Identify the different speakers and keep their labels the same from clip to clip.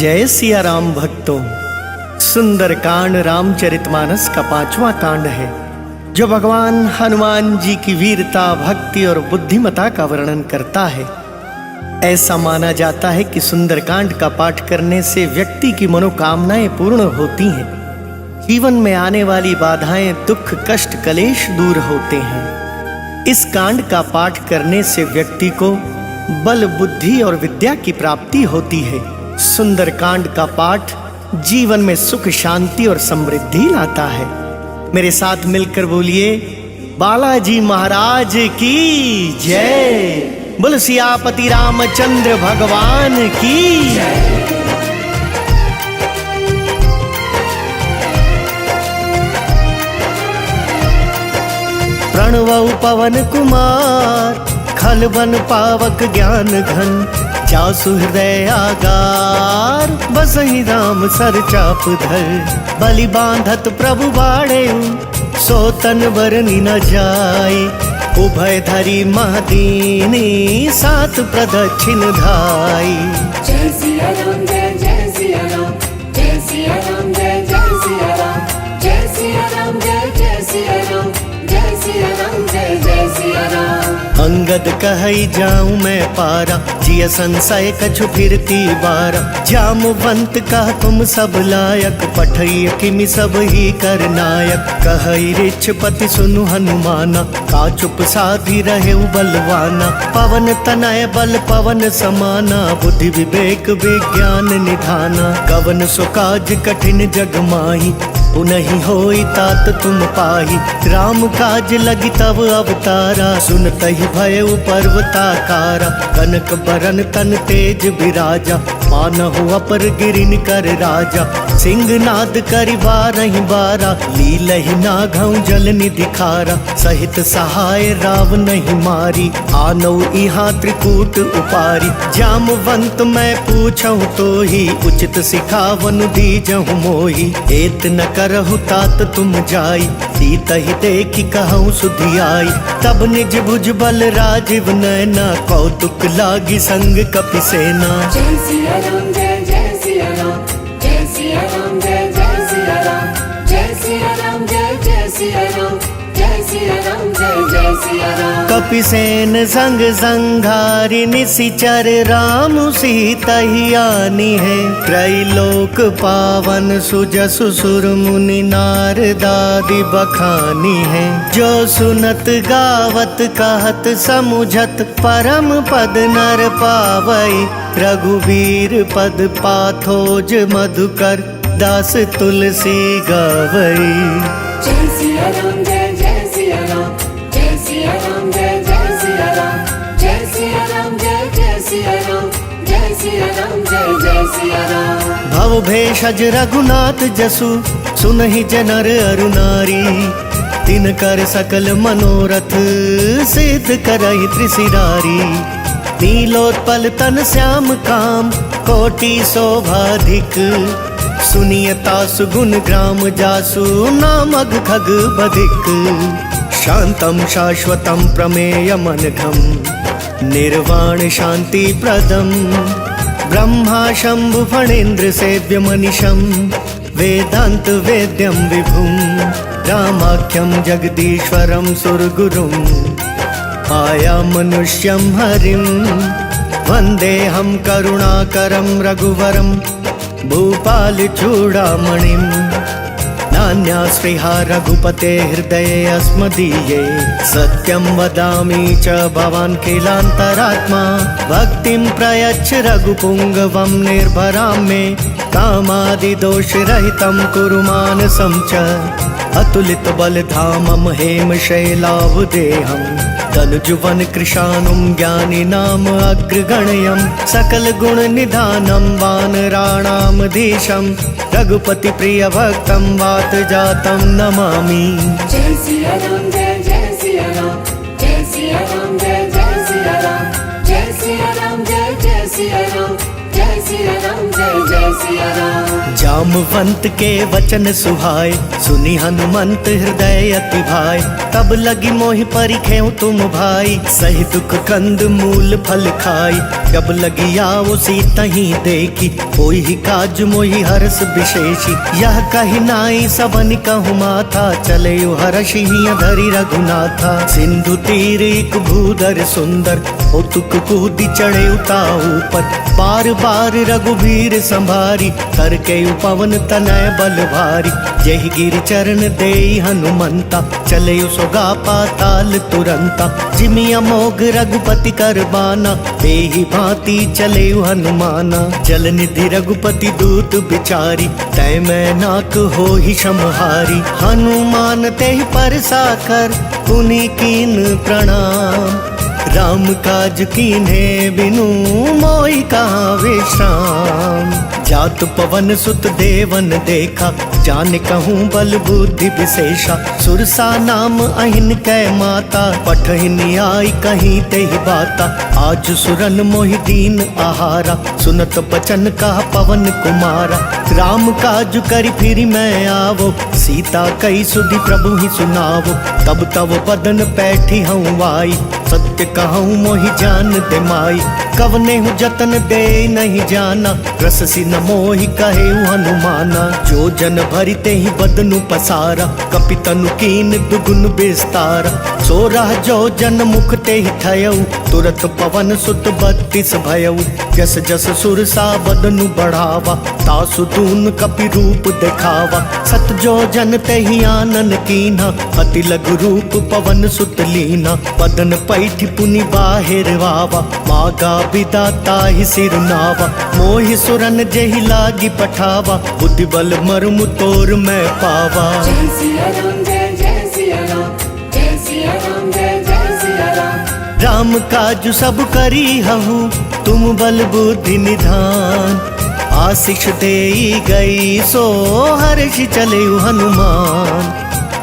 Speaker 1: जय सिया राम भक्तों। सुंदरकांड रामचरितमानस का 5वां कांड है, जो भगवान हनुमान जी की वीरता, भक्ति और बुद्धिमता का वर्णन करता है। ऐसा माना जाता है कि सुंदरकांड का पाठ करने से व्यक्ति की मनोकामनाएं पूर्ण होती हैं, जीवन में आने वाली बाधाएं, दुख, कष्ट, कलेश दूर होते हैं। इस कांड का पाठ करने से व्यक्ति को बल, बुद्धि और विद्या की प्राप्ति होती है। सुंदरकांड का पाठ जीवन में सुख, शांति और समृद्धि लाता है। मेरे साथ मिलकर बोलिए, बालाजी महाराज की जय। बोल सियापति रामचंद्र भगवान की जय। प्रणवौ पवन कुमार, खल बन पावक ज्ञान घन, जासु हृदय आगार, बसहि राम सर चाप धर। बलि बांधत प्रभु बाड़े, सो तन बरनि न जाय। उभय धरि महदीनी, सात प्रदक्षिण धाई।
Speaker 2: जय सिया राम, जय जय सिया राम, जय सिया राम, जय जय सिया राम, जय सिया राम, जय जय सिया राम, जय सिया राम, जय जय सिया राम।
Speaker 1: अंगद कहई जाऊं मैं पारा, जिय संशय कछु फिरती बारा। जामवंत कह तुम सब लायक, पठई किमि सब ही कर नायक। कहई ऋक्षपति सुनु हनुमाना, का चुप साधी रहे बलवाना। पवन तनय बल पवन समाना, बुद्धि विवेक विज्ञान निधाना। कवन सो काज कठिन जग माही, उनहि होई तात तुम पाही। राम काज लगी तब अवतारा, सुनतहि भयउ पर्वताकारा। कनक बरन तन तेज बिराजा, मानहु अपर गिरिन कर राजा। सिंहनाद करि बारहि बारा, लीलहि नाघउ जल निधि खारा। सहित सहाय राव नहीं मारी, आनौ इहाँ त्रिकूट उपारी। जामवंत मैं पूछहु तो ही, उचित सिखावनु दीजहु मोही। एत न करहु तात तुम जाई, सीतहि देखि कहूँ सुधियाई। तब निज भुज बल राजीव नैना, कौतुक लागी संग कपि सेना।
Speaker 2: जय सिया राम, जय जय सिया राम, जय सिया राम, जय जय सिया राम, जय सिया राम, जय जय सिया राम, जय सिया राम, जय जय सिया राम।
Speaker 1: कपि सेन संग संघारि, निशिचर राम सीता ही आनी है। त्रैलोक पावन सुजसु सुर मुनि नारदादि बखानी है। जो सुनत गावत कहत समुझत, परम पद नर पावई। रघुवीर पद पाथोज मधुकर, दास तुलसी गावई।
Speaker 2: जय सिया राम, जय जय सिया राम, जय सिया राम, जय जय सिया राम, जय सिया राम, जय जय सिया राम, जय सिया राम, जय जय सिया राम।
Speaker 1: भव भेषज रघुनाथ जसु, सुनहि जनर अरु नारी। तिनकर सकल मनोरथ, सिद्ध करहि त्रिशिरारी। नीलोत्पल तन श्याम काम, कोटि शोभाधिक। सुनियता सुगुण ग्राम जासु, नामग खग बधिक। शांतम शाश्वतम प्रमेयमनघम, निर्वाण शांति प्रदम। ब्रह्मा शंभु फणेन्द्र सेव्य मनिषं, वेदांत वेद्यम विभुम। रामाख्यम जगदीश्वरम सुरगुरुम, आया मनुष्यम हरिम। वंदेहम करुणाकरम रघुवरम, भूपाल चूड़ामणिम। नान्यास्पृहा रघुपते हृदये अस्मदीये। सत्यं वदामि च भवान् किलान्तरात्मा। भक्तिं प्रयच्छ रघुपुङ्गवं निर्भरां मे। कामादिदोषरहितं कुरु मानसं च। अतुलित बलधामं हेम शैलावदेहं। तनुजुवन कृशानुं ज्ञानिनाम अग्रगण्यं। सकल गुण निधानं वानराणामधीशं। रघुपति प्रिय भक्तं वात जातं नमामि।
Speaker 2: जय सिया राम, जय जय सिया राम, जय सिया राम, जय जय सिया राम, जय सिया राम, जय जय सिया राम, जय सिया राम, जय जय सिया राम।
Speaker 1: जामवंत के वचन सुहाए, सुनी हनुमंत हृदय अति भाए। तब लगी मोहि परिखेउ तुम भाई, सही दुख कंद मूल फल खाई। जब लगी आओ सीता ही देखी, कोई ही काज मोहि हर्ष विशेषी। यह कही नाई सबन कहु माथा, चले हर्षि धरि रघुनाथा। सिंधु तीर एक भूधर सुंदर, ओ तुक कूदी चढ़े उता ऊपर। बार बार रघुबीर संभारी, कर के पवन तनय बल भारी। जय गिर चरण देई हनुमंता, चले सोगा पाताल तुरंता। जिमि अमोघ रघुपति कर बाना, तेहि भांति चले हनुमाना। जल निधि रघुपति दूत बिचारी, तय मैं नाक हो ही समहारी। हनुमान तेहि परसा कर, पुनि कीन प्रणाम। राम काज कीन्हे बिनु, मोहि कहाँ विश्राम। जात पवन सुत देवन देखा, जान कहूँ बल बुद्धि विशेषा। सुरसा नाम अहिन कै माता, पठहिन आई कहीं तेहि बाता। आज सुरन मोहि दीन आहारा, सुनत बचन कहा पवन कुमारा। राम काज करि फिर मैं आवो, सीता कई सुधि प्रभु ही सुनावो। तब तब बदन पैठी हूँ आई, सत्य कहूँ मोहि जान दे माई। कवने हूँ जतन दे नहीं जाना, रससी न मोहि कहे हनुमाना। जो जन भरि तेहि बदनु पसारा, कपि तनु कीन दुगुन विस्तारा। सोरह जो जन मुख तेहि थयऊ, तुरत पवन सुत 32 भयऊ। जस जस सुरसा बदनु बढ़ावा, तासु दून कपि रूप दिखावा। सत जो जन तेहि आनन कीन्हा, अति लघु रूप पवन सुत लीना। बदन पैठि पुनि बाहिर वावा, मागा बिदा ताहि सिर नावा। मोहि सुरन जेहि लागी पठावा, बुद्धि बल मर्म तोर मैं पावा।
Speaker 2: जय सिया राम जय जय सिया राम, जय सिया राम जय जय सिया राम।
Speaker 1: राम काज सब करी हहु, तुम बल बुद्धि निधान। आशीष देई गई सो हर्षि चले हनुमान।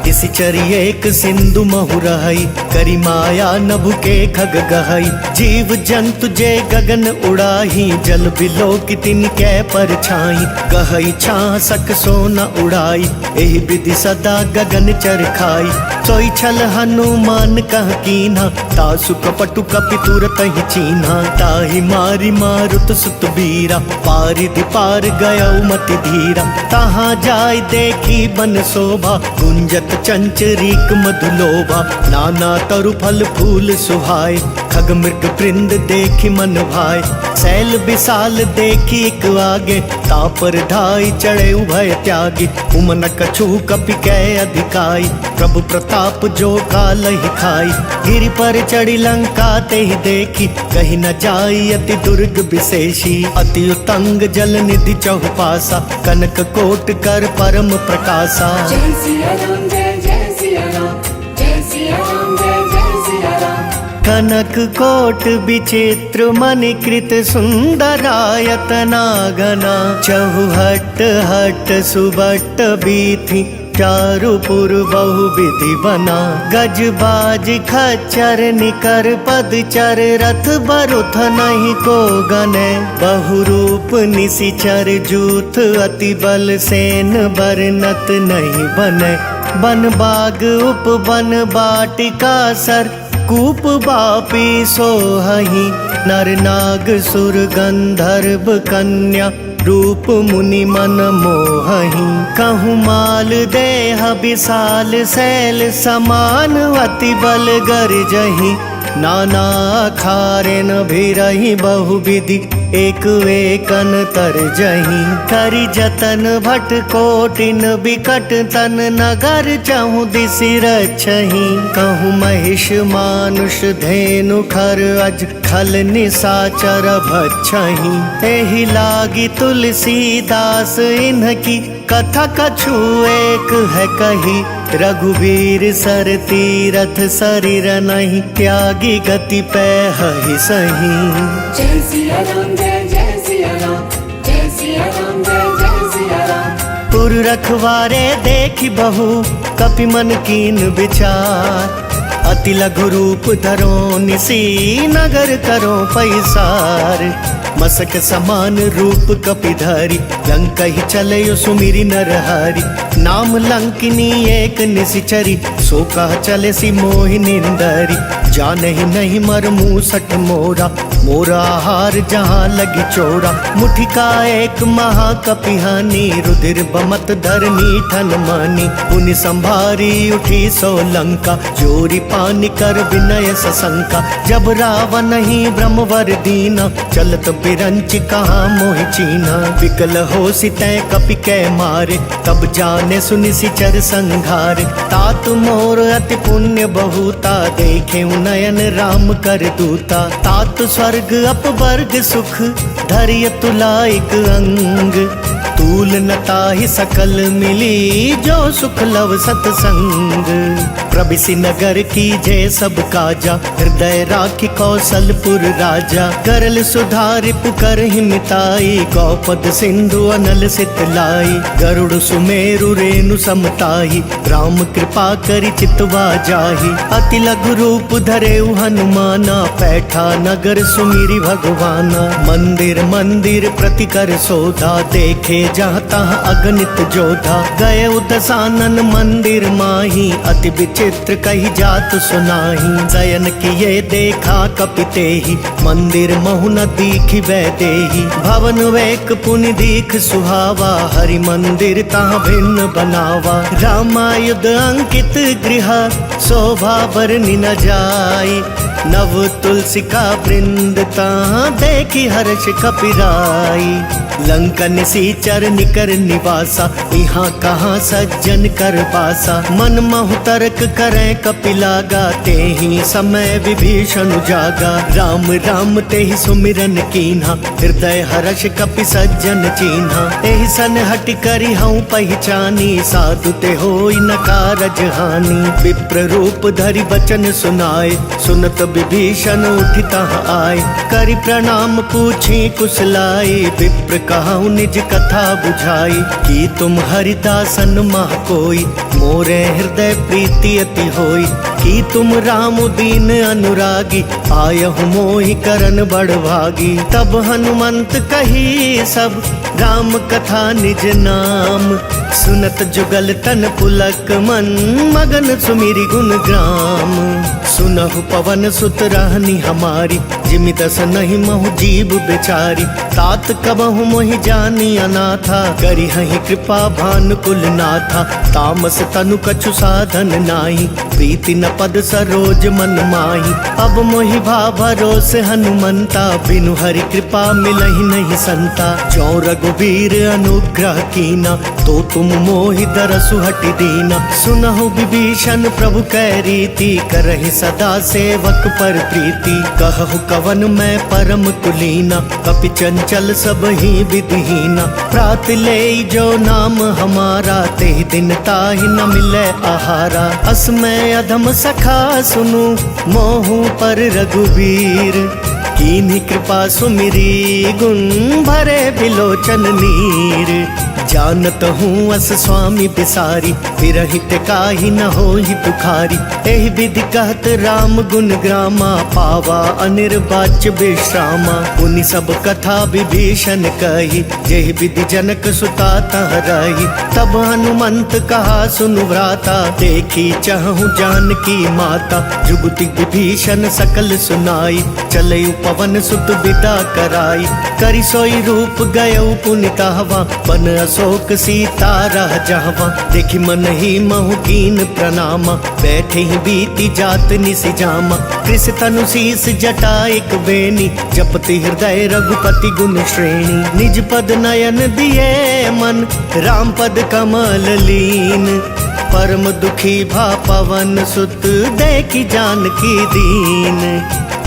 Speaker 1: इस चरी एक सिंधु महु रहई, करी माया नभु के खग गहई। जीव जंतु जे गगन उड़ाही, जल बिलो की तिनकै परछाई। गहई छासक सोना उड़ाई, एहि विधि सदा गगन चर खाई। सोई छल हनुमान कह कीन्हा, तासु कपटु कपि तुरत ही चीन्हा। ताहि मारी मारुत सुत बीरा, पारिधि पार गयउ मति धीरा। तहाँ जाय देखी बन शोभा, गुंजत चंचरीक मधुलोभा। नाना तरु फल फूल सुहाए, खग मृग वृंद देखी मन भाए। शैल विशाल देखी एक आगे, तापर ढाई चढ़े उभय त्यागी। उमन कछु कपि कै अधिकाई, प्रभु प्रताप जो काल ही खाई। गिरि पर चढ़ी लंका तेहि देखी, कहीं न जाई अति दुर्ग विशेषी। अति उतंग जल निधि चहुपासा, कनक कोट कर परम प्रकाशा।
Speaker 2: जय सिया राम जय जय सिया राम, जय सिया राम जय जय सिया राम।
Speaker 1: कनक कोट विचित्र मणिकृत सुंदरायतना गना। चहुहट हट सुबट बीथी, चारु पुर बहु विधि बना। गज बाज खच्चर निकर पदचर, रथ बरुथ नहीं को गने। बहुरूप निशिचर जूथ, अति बल सेन बरनत नहीं बने। बन बाग उपवन बाटिका सर, कूप बापी सोहहि। नर नाग सुर गंधर्व कन्या, रूप मुनि मन मोहहि। कहूँ माल देह विशाल शैल समान, अति बल गर्जहि। नाना खारेन भिरहि बहुविधि, एक वेकन तरजहि। करि जतन भट कोटिन बिकट तन, नगर चहु दिसि रक्षहि। कहूँ महिष मानुष धेनु खर, अज खल निशाचर भक्षहि। एहि लागी तुलसीदास इन्हकी, कथा कछु एक है कही। रघुवीर सर तीरथ शरीर नहीं, त्यागी गति पैहि सही।
Speaker 2: जय सिया राम जय जय सिया राम, जय सिया राम जय जय सिया राम।
Speaker 1: पुर रखवारे देखी बहु, कपि मन कीन विचार। अति लघु रूप धरो निसी नगर करो पैसार मसक समान रूप कपिधारी लंका ही चले सुमिरी नरहारी नाम लंकिनी एक निशिचरी सो कह चले सी मोहिनिंदरी जान ही नहीं मर मूसठ मोरा मोरा हार जहाँ लगी चोरा मुठिका एक महाकपिहानी रुधिर बमत धरनी ठन मानी पुनि संभारी उठी सो लंका जोरी पानी कर विनय सशंका जब रावण ही ब्रह्मवर दीना चलत बिरंच कहाँ मोहि चीना विकल हो सितै कपि कै मारे तब जाने सुनि सिचर संघारे तात मोर अति पुण्य बहुता देखे नयन राम कर दूता तात स्वर्ग अपवर्ग सुख धैर्य तुलाइक अंग तूल नताहि सकल मिली जो सुख लव सतसंग प्रभिसि नगर की जय सब काजा हृदय राखी कौशलपुर राजा करल सुधारि पुकर हिमिताई गौपद सिंधु अनल सितलाई गरुड़ सुमेरु रेणु समताही राम कृपा करि चितवा जाहि अति लघु रूप धरे हनुमाना पैठा नगर सुमिरि भगवाना मंदिर मंदिर प्रति कर सोधा देखे जहाँ तहाँ अगणित जोधा गए दशानन मंदिर माही अति विचित्र कही जात सुनाही शयन किए देखा कपिते ही मंदिर महु न दीखि वैदेही भवन वेक पुनि दीख सुहावा हरि मंदिर तहाँ भिन्न बनावा रामायुध अंकित गृह शोभा बरनि न जाई नव तुलसी का वृंद तहाँ देखी हर्ष कपिराई लंका निसीचर निकर निवासा यहाँ कहाँ सज्जन कर पासा मन महु तर्क करें कपिलागा ते ही समय विभीषण जागा राम राम ते ही सुमिरन कीन्हा हृदय हर्ष कपि सज्जन चीन्हा एहि सन हटि करि हूँ पहचानी साधु ते होई न कारज हानि विप्र रूप धरि बचन सुनाए सुनत विभीषण उठि तहाँ आए करि प्रणाम पूछी कुशलाई विप्र कहूँ निज कथा बुझाई कि तुम हरिदासन मह कोई मोरे हृदय प्रीति अति होई कि तुम राम दीन अनुरागी आयहु मोहि करन बड़ भागी तब हनुमंत कही सब राम कथा निज नाम सुनत जुगल तन पुलक मन मगन सुमिरि गुण ग्राम सुनहु पवन सुत रहनी हमारी जिमि दस नहीं महु जीव बेचारी तात कबहु मोहि जानी अनाथा करि हहि कृपा भानुकुल नाथा तामस तनु कछु साधन नाही प्रीति न पद सरोज मन माही अब मोहि भा भरोसे हनुमंता बिनु हरि कृपा मिलहि नहीं संता जो रघुबीर अनुग्रह कीना तो तुम मोहि दरसु हटि दीना सुनहु विभीषण प्रभु कै रीति करहि सदा सेवक पर प्रीति कहु कवन मैं परम कुलीना कपि चंचल सब ही विधिहीना प्रात ले जो नाम हमारा ते दिन ताहि न मिले आहारा असमय अधम सखा सुनु मोहु पर रघुबीर कीन्ही कृपा सुमिरी गुण भरे बिलोचन नीर जानत हूँ अस स्वामी बिसारी विरहित काहि न होहि तुखारी एहि विधि कहत राम गुण ग्रामा पावा अनिर्वाच्य विश्रामा उनि सब कथा विभीषण कही जेहि विधि जनक सुता तह रही तब हनुमंत कहा सुनु भ्राता देखी चहु जानकी माता जुगति विभीषण सकल सुनाई चले पवन सुत विदा कराई करि सोई रूप गयउ पुनि कहवा बन अशोक सीता रह जहवा देखि मन ही महु कीन प्रणामा बैठे ही बीती जात निसि जामा कृष तनु शीस जटा एक बेनी जपति हृदय रघुपति गुण श्रेणी निज पद नयन दिए मन राम पद कमल लीन परम दुखी भा पवन सुत देखी जानकी दीन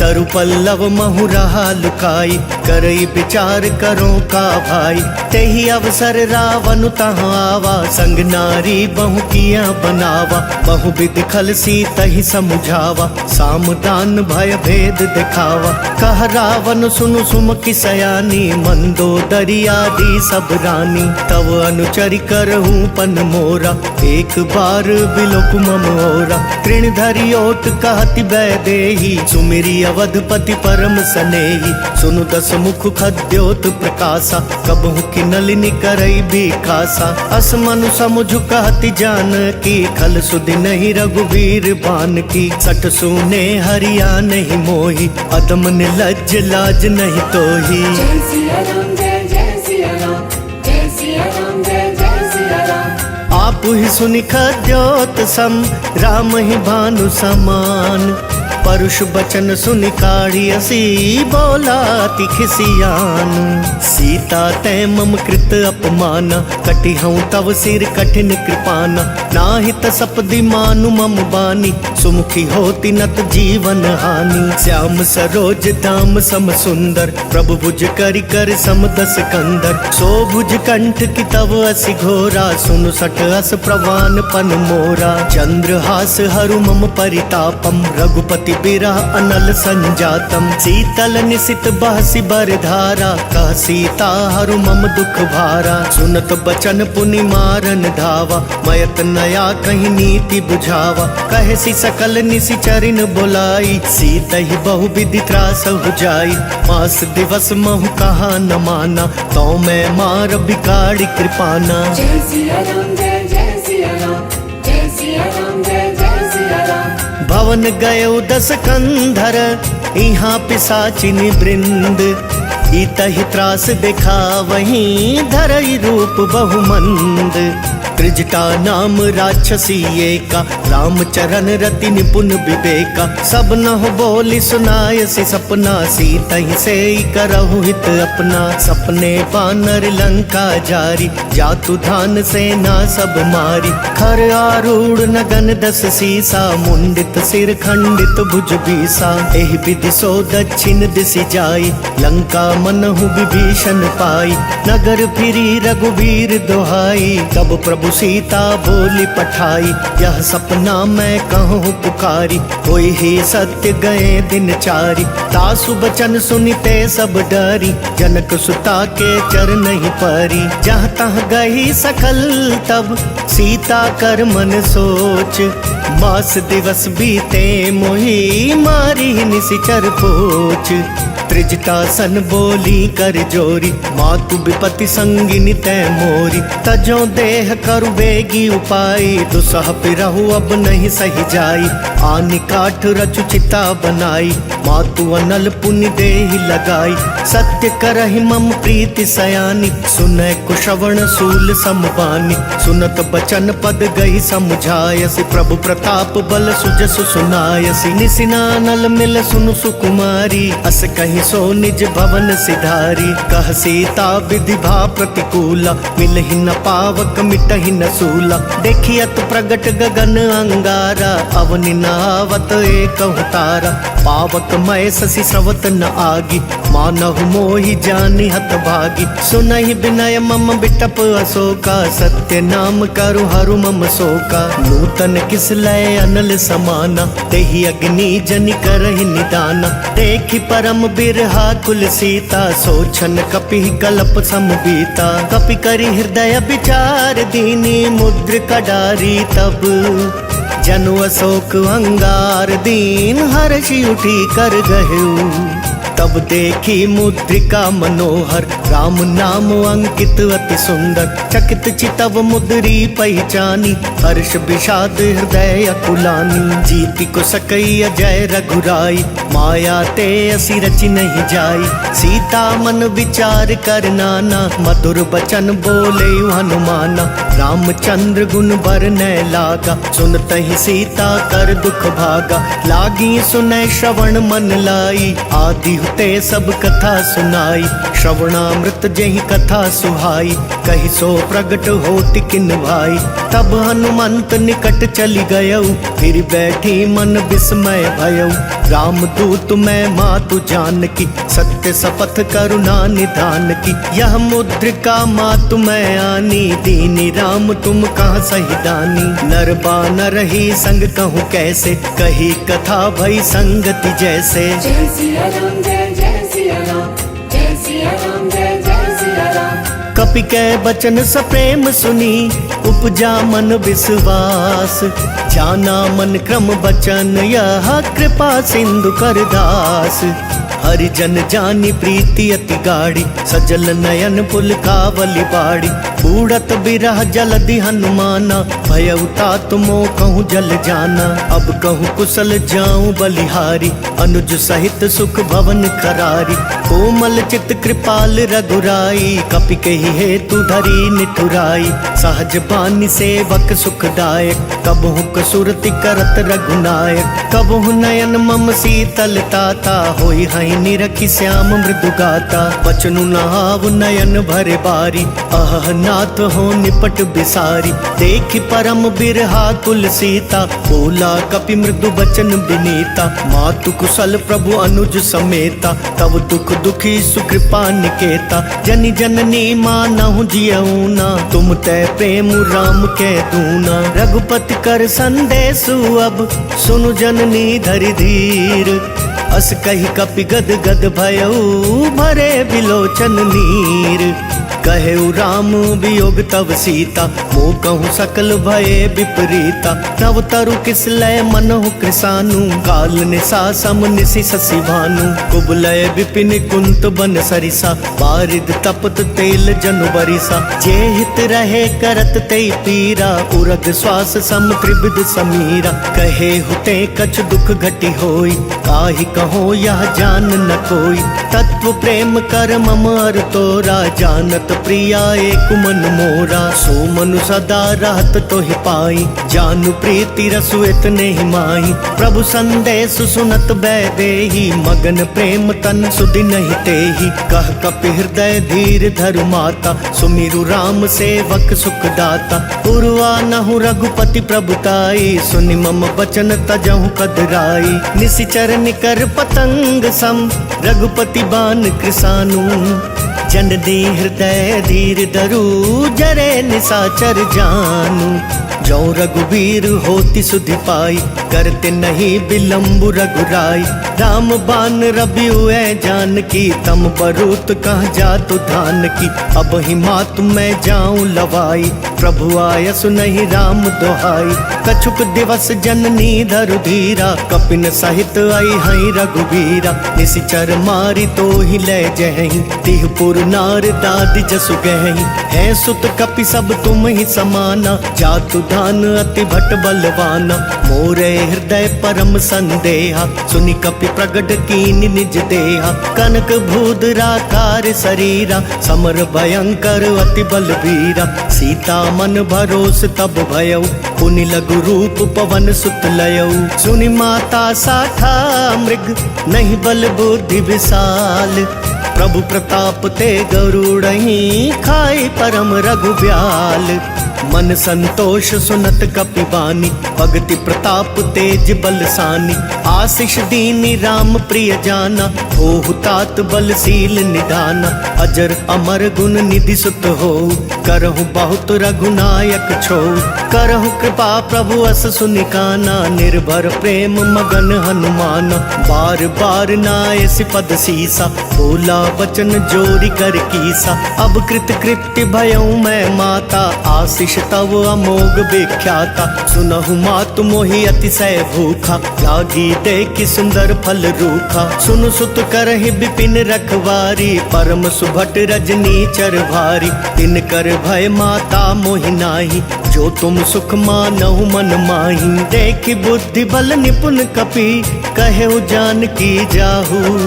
Speaker 1: तरु पल्लव महु रहा लुकाई करई विचार करो का भाई तेहि अवसर रावण तहाँ आवा संग नारी बहु किया बनावा बहु विधि खल सी तहि समुझावा सामदान भय भेद दिखावा कह रावण सुनु सुमकी सयानी मंदोदरी आदि सब रानी तव अनुचरि करहूँ पन मोरा एक बार बिलोक मम ओरा, तृणधरि ओट कहति वैदेही, सुमिरी अवधपति परम सनेही। सुनु दस मुख खद्योत प्रकाशा, कबहु की नलिनी करई बिकासा। अस मनु समुझ कहति जानकी, खल सुधि नहीं रघुवीर बान की। सठ सुने हरिया नहीं मोही, अदम निर्लज्ज लाज नहीं तोही।
Speaker 2: जय सिया राम जय सिया राम, जय सिया राम जय सिया राम।
Speaker 1: आप ही सुनि खद्योत सम, राम ही भानु समान। परुष बचन सुनि काढ़ी असी, बोला ति खिसियान। सीता तै मम कृत अपमाना, कटि हूँ तव सिर कठिन कृपाना। नाहित सपदि मानु मम बानी, सुमुखी होती नत जीवन हानि। श्याम सरोज दाम सम सुंदर, प्रभु भुज करि कर सम दस कंदर। सो भुज कंठ की तव असि घोरा, सुनु सठ अस प्रवान पन मोरा। चंद्रहास हरु मम परितापम, रघुपति बिरह अनल संजातम। शीतल निशित बहसि बरधारा, कह सीता हरु मम दुख भारा। सुनत बचन पुनि मारन धावा, मयत नया कहीं नीति बुझावा। कहसी सकल निशिचरिन बुलाई, सीत ही बहु विधि त्रास हो जाई। मास दिवस महु कहा न माना, तो मैं मार बिगाड़ी कृपाना।
Speaker 2: जय सिया राम जय सिया राम, जय सिया राम जय सिया राम।
Speaker 1: भवन गयो दस कंधर, यहाँ पिशाचिनी वृंद। इतहि त्रास देखा वहीं, धरई रूप बहुमंद। त्रिजटा नाम राक्षसी एका, रामचरण रति निपुण विवेका। सब नह बोली सुनायसी सपना, सीतहि से करहु हित अपना। सपने बानर लंका जारी, जातु धान सेना सब मारी। खर आरूढ़ नगन दस सीसा, मुंडित सिर खंडित भुज बीसा। एहि विधि सो दक्षिण दिशि जाई, लंका मनहु विभीषण पाई। नगर फिरी रघुवीर दोहाई, तब प्रभु सीता बोली पठाई। यह सपना मैं कहूँ पुकारी, कोई ही सत्य गए दिन चारी। तासु बचन सुनिते सब डरी, जनक सुता के चरण ही परी। जहाँ तहाँ गई सकल तब, सीता कर मन सोच। मास दिवस बीते मोही, मारी निशिचर पोच। त्रिजटा सन बोली कर जोरी, मातु विपति संगिनी तै मोरी। तजो देह करु बेगी उपाई, दुसह पिरहु अब नहीं सही जाई। आनि काठ रचु चिता बनाई, मातु अनल पुनि देहि लगाई। सत्य करहि मम प्रीति सयानी, सुनय कुशवण सूल समबानी। सुनत बचन पद गई समुझायसी, प्रभु प्रताप बल सुजसु सुनायसी। निसिनानल मिल सुनु सुकुमारी, अस कहीं सो निज भवन सिधारी। कह सीता विधि भा प्रतिकूला, मिलहि न पावक मिटहि न सूला। देखियत प्रगट गगन अंगारा, अवनि न आवत एकहु तारा। पावक मय शशि स्रवत न आगी, मानहु मोहि जानि हत भागी। सुनहि विनय मम बिटप अशोका, सत्य नाम करु हरु मम शोका। नूतन किस लय अनल समाना, तेहि अग्नि जनि करहि निदाना। देखि परम बिरहा कुल सीता, सोचन कपि कल्प समबीता। कपि करि हृदय विचार दीनी, मुद्र कडारी तब। जनु अशोक अंगार दीन, हर्षि उठी कर गहेउ। तब देखी मुद्रिका मनोहर, राम नाम अंकित अति सुंदर। चकित चितव मुद्री पहचानी, हर्ष विषाद हृदय अकुलानी। जीति को सकई अजय रघुराई, माया ते असी रचि नहीं जाई। सीता मन विचार कर नाना, मधुर बचन बोले हनुमाना। रामचंद्र गुण बरनय लागा, सुनत ही सीता कर दुख भागा। लागी सुनय श्रवण मन लाई, आदि ते सब कथा सुनाई। श्रवणामृत जही कथा सुहाई, कही सो प्रगट होति किन भाई। तब हनुमंत निकट चली गयऊ, फिर बैठी मन विस्मय भयऊ। राम दूत मैं मातु जानकी, सत्य शपथ करुणा निधान की। यह मुद्रिका मातु मैं आनी, दीनी राम तुम कहाँ सही दानी। नर बानर ही संग कहूँ कैसे, कही कथा भई संगति जैसे।
Speaker 2: जय सिया राम जय सिया राम, जय सिया राम जय सिया राम।
Speaker 1: कपि कै बचन सप्रेम सुनी, उपजा मन विश्वास। जाना मन क्रम बचन यह कृपा सिंधु कर दास। हरिजन जानी प्रीति अति गाढ़ी, सजल नयन पुल कावली बाड़ी। बूढ़त बिरह जलधि हनुमाना, भयउता तुमो कहूँ जल जाना। अब कहूँ कुशल जाऊं बलिहारी, अनुज सहित सुख भवन करारी। कोमल चित कृपाल रघुराई, कपि कही हेतु धरी निठुराई। सहज बानी सेवक सुखदायक, कबहु कसुरति करत रघुनायक। कबहु नयन मम शीतल ताता, होई हई निरखी श्याम मृदु गाता। बचनु नहाव नयन भरे बारी, अह नाथ हो निपट बिसारी। देखि परम बिरहा कुल सीता, बोला कपि मृदु बचन बिनीता। मातु कुशल प्रभु अनुज समेता, तब दुख दुखी सुकृपा निकेता। जनि जननी मानहु जियऊना, तुम तै प्रेम राम के दूना। रघुपति कर संदेशु अब, सुनु जननी धरि धीर। अस कही कपि गद गद भयऊ, भरे बिलोचन नीर। कहेउ राम वियोग तव सीता, मो कहूँ सकल भये विपरीता। नव तरु किस लय मनहु कृसानु, काल निशा सम निशि शशि भानु। कुबलय विपिन कुंत बन सरिसा, बारिद तपत तेल जनु बरिसा। जे हित रहे करत ते पीरा, उरग श्वास सम त्रिविध समीरा। कहे हुते कछ दुख घटी होई, काहि कहो यह जान न कोई। तत्व प्रेम कर मम अर तोरा, जानत प्रिया एक मन मोरा। सो मनु सदा रहत तोहि पाई, जानु प्रीति रसु इतने ही माही। प्रभु संदेश सुनत बैदेही, मगन प्रेम तन सुधि नहीं तेही। कह कपि हृदय धीर धरु माता, सुमिरु राम सेवक सुख दाता। पुरवा नहु रघुपति प्रभुताई, सुनि मम बचन तजहु कदराई। निशिचर निकर पतंग सम, रघुपति बान कृसानु। जननी हृदय धीर धरु, जरे निशाचर जानू। जो रघुवीर होति सुधि पाई, करते नहीं विलम्बु रघुराई। राम बान रबियु ऐ जानकी, तम बरूत कह जातु धान की। अब ही मात मैं जाऊं लवाई, प्रभु आयसु नहीं राम दोहाई। कछुक दिवस जननी धरु धीरा, कपिन सहित आई हई रघुवीरा। निशिचर मारी तो ही ले जहि, तिहपुर नार दादि जसु गहि। है सुत कपि सब तुम ही समाना, जातु धान अति भट बलवाना। मोरे हृदय परम संदेहा, सुनि कपि प्रगट कीनि निज देहा। कनक भूधराकार शरीरा, समर भयंकर अति बलवीरा। सीता मन भरोस तब भयउ, पुनि लघु रूप पवन सुत लयऊ। सुनि माता साठा मृग, नहीं बल बुद्धि विशाल। प्रभु प्रताप ते गरुड़हि, खाई परम रघुब्याल। मन संतोष सुनत कपि बानी, भगति प्रताप तेज बलसानी। आशीष दीनी राम प्रिय जाना, होहु तात बलशील निधाना। अजर अमर गुण निधि सुत हो, करहु बहुत रघुनायक छो। करहु कृपा प्रभु अस सुनिकाना, निर्भर प्रेम मगन हनुमाना। बार बार नायसि पद सीसा, बोला वचन जोरी कर कीसा। अब कृत कृत्य भयऊ मैं माता, आशीष तव अमोघ विख्याता। सुनहु मातु मोहि अतिशय भूखा, लागी देखि सुंदर फल रूखा। सुनु सुत करहि विपिन रखवारी, परम सुभट रजनी चर भारी। तिन कर भय माता मोहि नाही, जो तुम सुख मानहु मन माही। देखि बुद्धि बल निपुण कपि, कहेउ जानकी जाहू।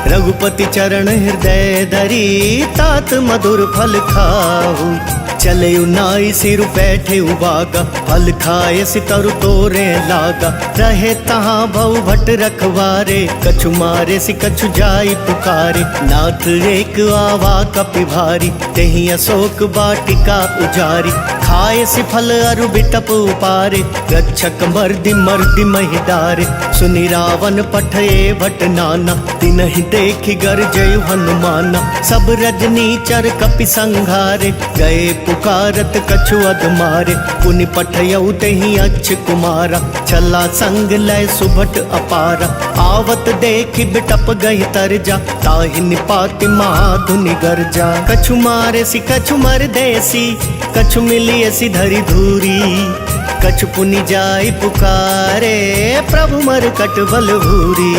Speaker 1: रघुपति चरण हृदय धरी, तात मधुर फल खाहू। चले नाई सिर बैठे उबागा, फल खाए सितरु तोरे लागा। रहे तहाँ भव भट रखवारे, कछु मारे सि कछु जाई पुकारे। नाथ एक आवा कपि भारी, तेहि अशोक वाटिका उजारी। खाए सि फल अरु बिटप उपारे, रक्षक मर्दि मर्दि महि डारे। सुनि रावण पठये भट नाना, तिनहि देखि गरजयु हनुमाना। सब रजनी चर कपि संघारे, गए पुकारत कछु अध मारे, पुनि पठयऊ तेहि अच्छ कुमारा, छला संग लय सुभट अपारा, आवत देखि बिटप गई तरजा, ताहि निपाति महाधुनि गर्जा। कछु मारे सी कछु मर देसी, कछु मिली ऐसी धरी धूरी, कछु पुनि जाई पुकारे, प्रभु मर कट बल भूरी।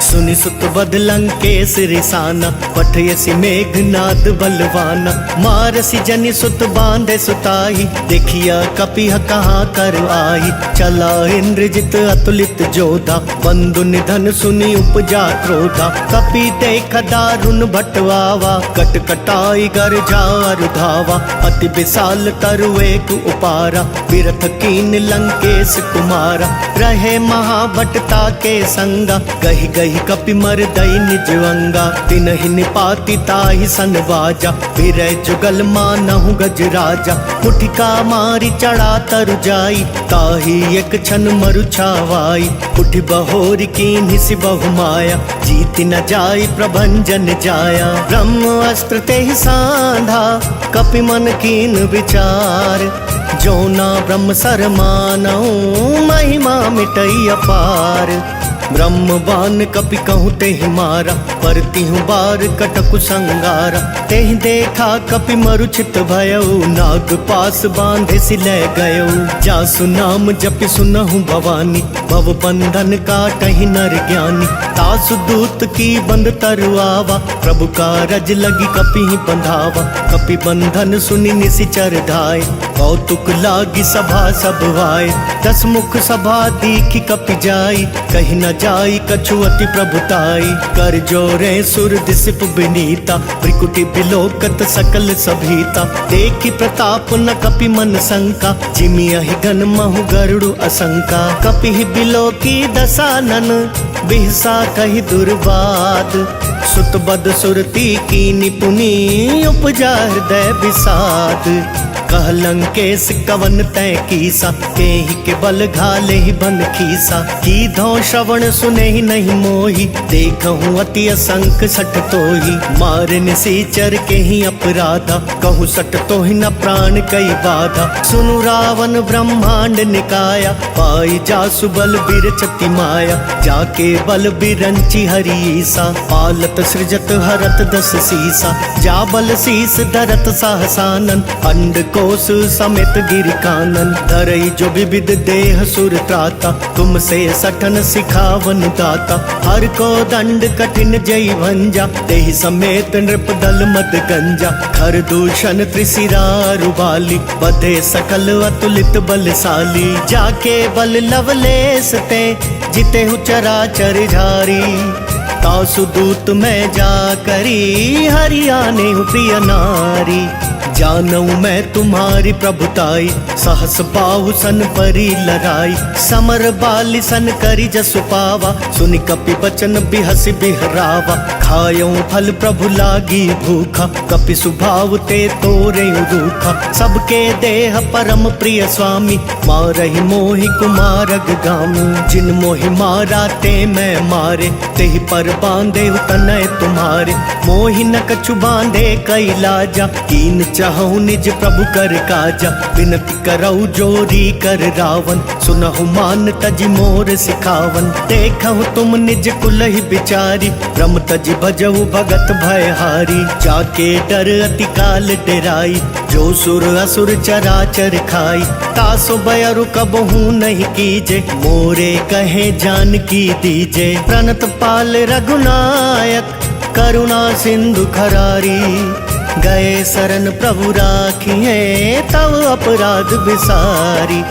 Speaker 1: सुनि सुत बद लंकेश रिसाना, पठयसी मेघनाद बलवाना, मारसी जनि सुत बांधे सुताई, देखिया कपिह कहाँ कर आई, चला इंद्रजित अतुलित जोधा, बंधु निधन सुनि उपजा क्रोधा, कपि देख दारुण भटवावा, कट कटाई गर जार धावा, अति विशाल तरु एक उपारा, बिरथ कीन लंकेश कुमारा, रहे महाभटता के संगा, गही गही कपि मर दई निज अंगा, तिनहि निपाति ताहि सन बाजा, फिरै जुगल मानहु गज राजा, मुठिका मारी चढ़ा तरु जाई, ताहि एक क्षण मरु छावाई, उठि बहोरी कीन्हि सि बहु माया, जीति न जाई प्रभंजन जाया। ब्रह्म अस्त्र तेहि सांधा, कपि मन कीन विचार, जो ना ब्रह्म सर मानऊ, महिमा मिटई अपार। ब्रह्म बान कपि कहूँ तेहि मारा, परतिहु बार कटकु संगारा, तेहि देखा कपि मरुचित भयऊ, नाग पास बांधे सि लै गयऊ, जासु नाम जपि सुनहु भवानी, भव बंधन काटहि नर ज्ञानी, तासु दूत की बंद तरुआवा, प्रभु कारज लगी कपि बंधावा, कपि बंधन सुनि निसिचर धाय, कौतुक लागी सभा सब वाय, दस मुख सभा दीखि कपि जाई, कहि न जाई कछु अति प्रभुताई, कर जोरे सुर दिसिप बिनीता, त्रिकुटी बिलोकत सकल सभीता, देखि प्रताप न कपि मन शंका, जिमि अहि गन महु गरुड़ असंका, कपि बिलोकी दसानन, बिहसा कहि दुर्वाद, सुत बद सुरती की निपुनी, उपजा हृदय विषाद। कह लंकेश कवन तय कीसा, केहि के बल घाले ही बन खीसा, की धौ श्रवण सुने ही नहीं मोही, देखहूँ अति असंख सठ तोही, मारे निसीचर के ही अपराधा, कहूँ सठ तो ही न प्राण कई बाधा, सुनु रावण ब्रह्मांड निकाया, पाई जासु बल बिरचति माया, जाके बल बिरंची हरीसा, पालत सृजत हरत दस सीसा, जा बल शीस धरत सहसानन, अंड कोस समेत गिरि कानन, धरई जो विविध देह सुर त्राता, तुमसे सठन सिखावन दाता, हर को दंड कठिन जय भंजा, तेहि समेत नृप दल मद गंजा, खर दूषण त्रिशिरा रुबाली, बधे सकल अतुलित बलशाली, जाके बल लवलेस ते, जिते हु चराचर झारी, तासु दूत में जा करी, हरियाने हूँ प्रिय नारी, जानऊ मैं तुम्हारी प्रभुताई, सहस बाहु सन परी लड़ाई, समर बाली सन करी जसु पावा, सुनि कपि बचन बिहसि बिहरावा, खायऊ फल प्रभु लागी भूखा, कपि सुभाव ते तोरे रूखा, सबके देह परम प्रिय स्वामी, मारहि मोहि कुमारग गामी, जिन मोहि मारा ते मैं मारे, तेहि पर बांधे तनय तुम्हारे, मोहि न कछु बांधे कई लाजा, कीन चाहू निज प्रभु कर काजा, विनती करऊ जोरी कर रावण, सुनहु मान तज मोर सिखावन, देखहु तुम निज कुलहि बिचारी, ब्रह्म तज भजहु भगत भयहारी, जाके डर अति काल डेराई, जो सुर असुर चराचर खाई, तासो बयरु कबहू नहीं कीजे, मोरे कहे जान की दीजे, प्रणत पाल रघुनायक, करुणा सिंधु खरारी, गए शरण प्रभु राखिए, तव अपराध विसारी,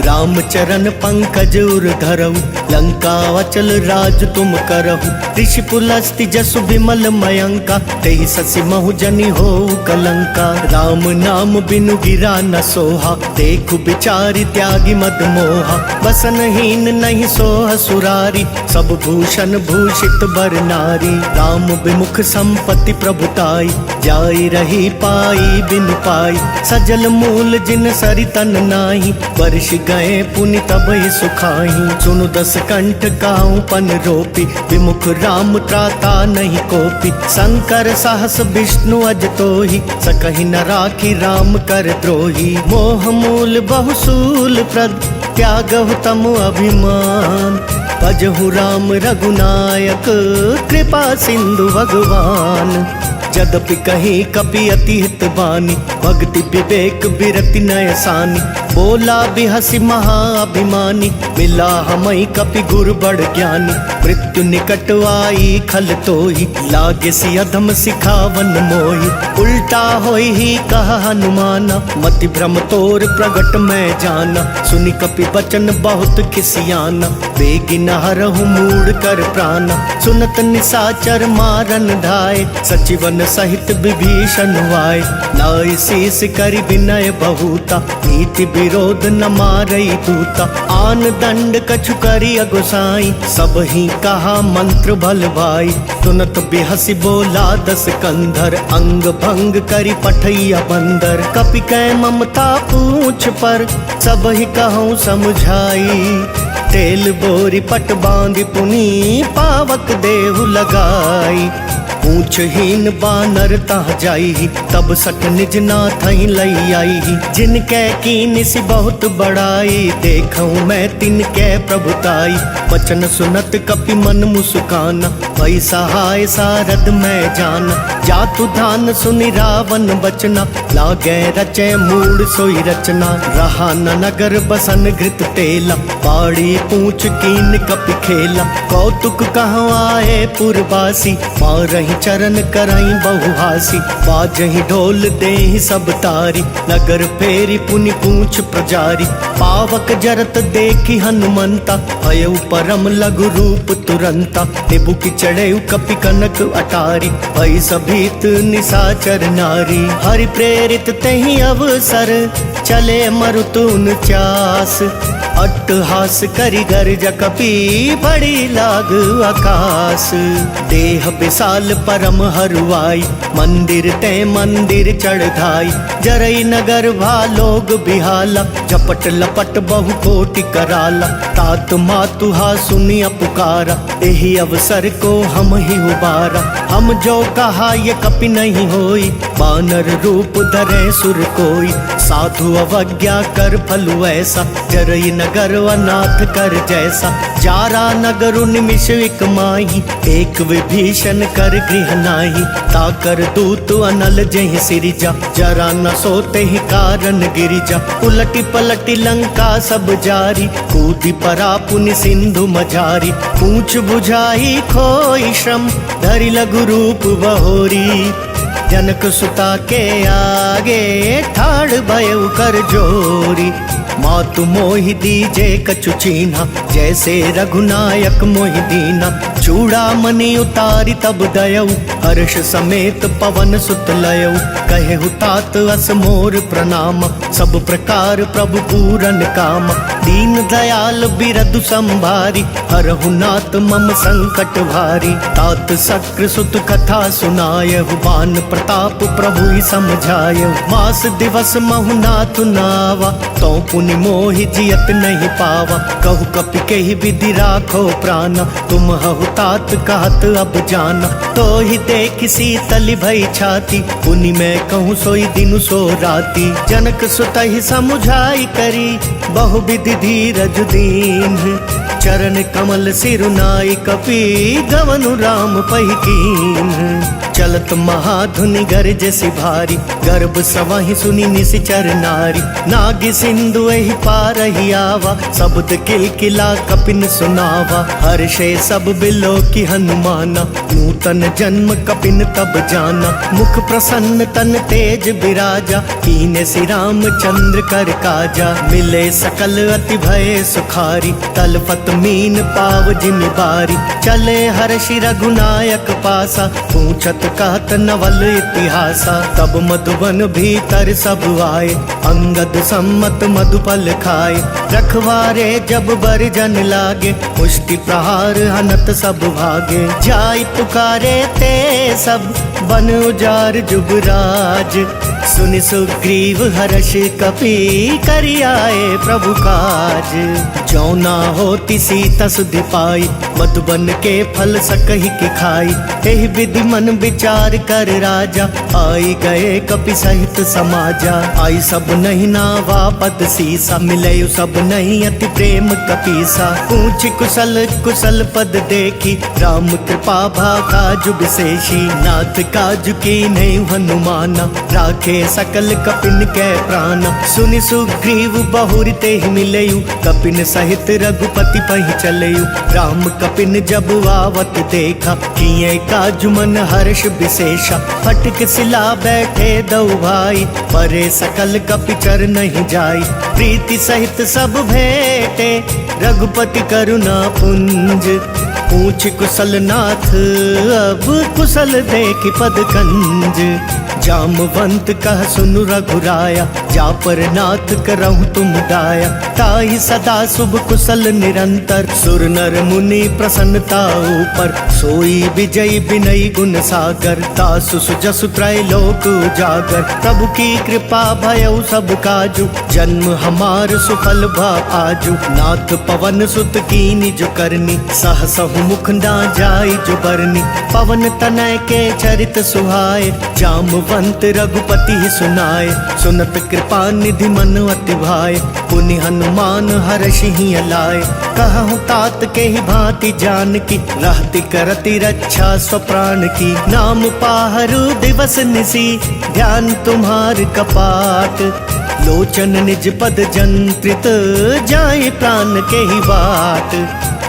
Speaker 1: रामचरण पंकज उर धरऊ, लंका अचल राज तुम करहु, ऋषि पुलस्ति जसु विमल मयंका, तेहि ससि महु जनि हो कलंका, राम नाम बिनु गिरा न सोहा, देखु बिचारी त्यागी मद मोहा, बसनहीन नहीं सोह सुरारी, सब भूषण भूषित बर नारी, राम विमुख संपत्ति प्रभुताई, जाई रही पाई बिन पाई, सजल मूल जिन सरि तन नाही, वर्ष गए पुनि तब सुखाई। सुनु दस कंठ काहू पन रोपी, विमुख राम त्राता नहीं कोपी। शंकर सहस विष्णु अज तोहि, सकहि न राखी राम कर द्रोही। मोह मूल बहुसूल प्रद, त्यागहु तम अभिमान। भजहु राम रघुनायक, कृपा सिंधु भगवान। यद्यपि कहीं कपि अति हित बानी, भक्ति विवेक बिरति नय सानी। बोला बिहसि महाअभिमानी, मिला हमई कपि गुरु बड़ ज्ञानी। मृत्यु निकट आई खल तोहि, लागे सि अधम सिखावन मोहि। उल्टा होई ही कहा हनुमाना, मति भ्रम तोर प्रगट मैं जाना। सुनि कपि बचन बहुत खिसियाना, बेगी न हरहु मूढ़ कर प्राणा। सुनत निसाचर मारन ढाए, सचिवन सहित विभीषण वाय। नाई शीस करि विनय बहुता, नीति विरोध न मारई दूता। आन दंड कछु करि अगुसाई, सब ही कहा मंत्र भल भाई। सुनत बिहसि बोला दस कंधर, अंग भंग करि पठैया बंदर। कपि कै ममता पूछ पर, सब ही कहूँ समझाई। तेल बोरी पट बांधि पुनि, पावक देहु लगाई। पूछहीन बानर तह जाई, तब सठ निज नाथई लई आई। जिनकै कीन सि बहुत बड़ाई, देखऊँ मैं तिनकै प्रभुताई। वचन सुनत कपि मन मुस्काना, भई सहाय सारद मैं जाना। जातु धान सुनि रावण बचना, लागै रचै मूढ़ सोई रचना। रहा न नगर बसन घृत तेला, पाड़ी पूछ कीन कपि खेला। कौतुक कहूँ आए पुरवासी, मारहि चरण करई बहुहासी। बाजहि ढोल देहि सब तारी, नगर फेरी पुनि पूछ प्रजारी। पावक जरत देखि हनुमंता, भयउ परम लघु रूप तुरंता। निबु की चढ़ेउ कपि कनक अटारी, भई सभीत निसाचर नारी। हरि प्रेरित तेहि अवसर, चले मरुतुन चास। अट्टहास करि गर्ज कपि, बड़ी लाग आकाश। देह विशाल परम हरुआई, मंदिर ते मंदिर चढ़ाई। जरई नगर भालोग बिहाला, झपट लपट बहु कोटि कराला। तात मातुहा सुनिया पुकारा, एहि अवसर को हम ही उबारा। हम जो कहा ये कपि नहीं होई, बानर रूप धरे सुर कोई। साधु अवज्ञा कर फलु ऐसा, जरई नगर अनाथ कर जैसा। जारा नगर निमिष एक माही, एक विभीषण कर गृह नाही। ताकर दूत अनल जहि सिरिजा, जरा न सोते ही कारण गिरिजा। उलटी पलटी लंका सब जारी, कूदी परा पुनि सिंधु मझारी। पूछ बुझाई खोई श्रम, धरि लघु रूप बहोरी। जनक सुता के आगे, ठाड़ भयउ कर जोरी। मातु मोहि दीजे कछु चीन्हा, जैसे रघुनायक मोहि दीना। चूड़ामणि उतारी तब दयऊ, हर्ष समेत पवन सुत लयऊ। कहेहु तात अस मोर प्रणाम, सब प्रकार प्रभु पूरन काम। दीन दयाल बिरदु संभारी, हरहु नाथ मम संकट भारी। तात शक्र सुत कथा सुनायहु, बान प्रताप प्रभु ही समझायहु। मास दिवस महु नाथ नावा, तो पुनि मोहि जियत नहीं पावा। कहु कपि केहि विधि राखो प्राणा, तुम हहु तात कहत अब जाना। तो ही देख शीतल भई छाती, पुनि मैं कहूँ सोई दिनु सो राती। जनक सुतहि समुझाई करी, बहु विधि धीरज दीन। चरण कमल सिरुनाई कपि, गवनु राम पहि कीन। चलत महाधुनि गरजसि भारी, गर्भ सवहि सुनि निशिचर नारी। नाग सिंधु एहि पारहि आवा, शब्द किलकिला कपिन सुनावा। हर्षे सब बिलो की हनुमाना, नूतन जन्म कपिन तब जाना। मुख प्रसन्न तन तेज बिराजा, कीने सि राम चंद्र कर काजा। मिले सकल अति भय सुखारी, तलपत मीन पाव जिमि बारी। चले हर्षि रघुनायक पासा, पूछत कहत नवल इतिहासा। तब मधुबन भीतर सब आए, अंगद सम्मत मधुपल खाए। रखवारे जब बरजन लागे, मुष्टि प्रहार हनत सब भागे। जाय पुकारे ते सब, बन उजार जुबराज। सुनि सुग्रीव हर्ष कपि करि आए प्रभु काज। जो ना होती सीता सुधि पाई, मधुबन के फल सकहि की खाई। एहि विधि मन विचार कर राजा, आई गए कपि सहित समाजा। आई सब नहीं नावा पद सीसा, मिले सब नहीं अति प्रेम कपीसा। पूछ कुशल कुशल पद देखी, राम कृपा काजु विशेषी। नाथ काजु की नहीं हनुमाना, राखे सकल कपिन के प्राण। सुनि सुग्रीव बहुरी ते ही मिलयु, कपिन सहित रघुपति पहि चलयु। राम कपिन जब आवत देखा, किए काजु मन हर्ष विशेषा। फटक सिला बैठे दो भाई, परे सकल कपि चर नहीं जाई। प्रीति सहित सब भेटे, रघुपति करुणा पुंज। पूछ कुशल नाथ अब कुशल देखि पद कंज। जामवंत कह सुनु रघुराया, जा पर नाथ करहु तुम दाया। ताहि सदा शुभ कुशल निरंतर, सुर नर मुनि प्रसन्नता ऊपर। सोई विजय विनय गुण सागर, तासु सुजसु त्रैलोक उजागर। प्रभु की कृपा भयउ सब काजु, जन्म हमार सुफल भा आजु। नाथ पवन सुत कीनि जो करनी, सहसहु मुख ना जाय जो बरनी। पवन तनय के चरित सुहाए, जामवंत रघुपति ही सुनाए। सुनत कृपा निधि मन अति भाए, पुनि हनुमान हर्षि ही लाए। कहूँ तात के ही भांति जान की, रहती करती रक्षा स्वप्राण की। नाम पाहरु दिवस निसी, ध्यान तुम्हार कपाट। लोचन निज पद जंत्रित, जाए प्राण के ही बाट।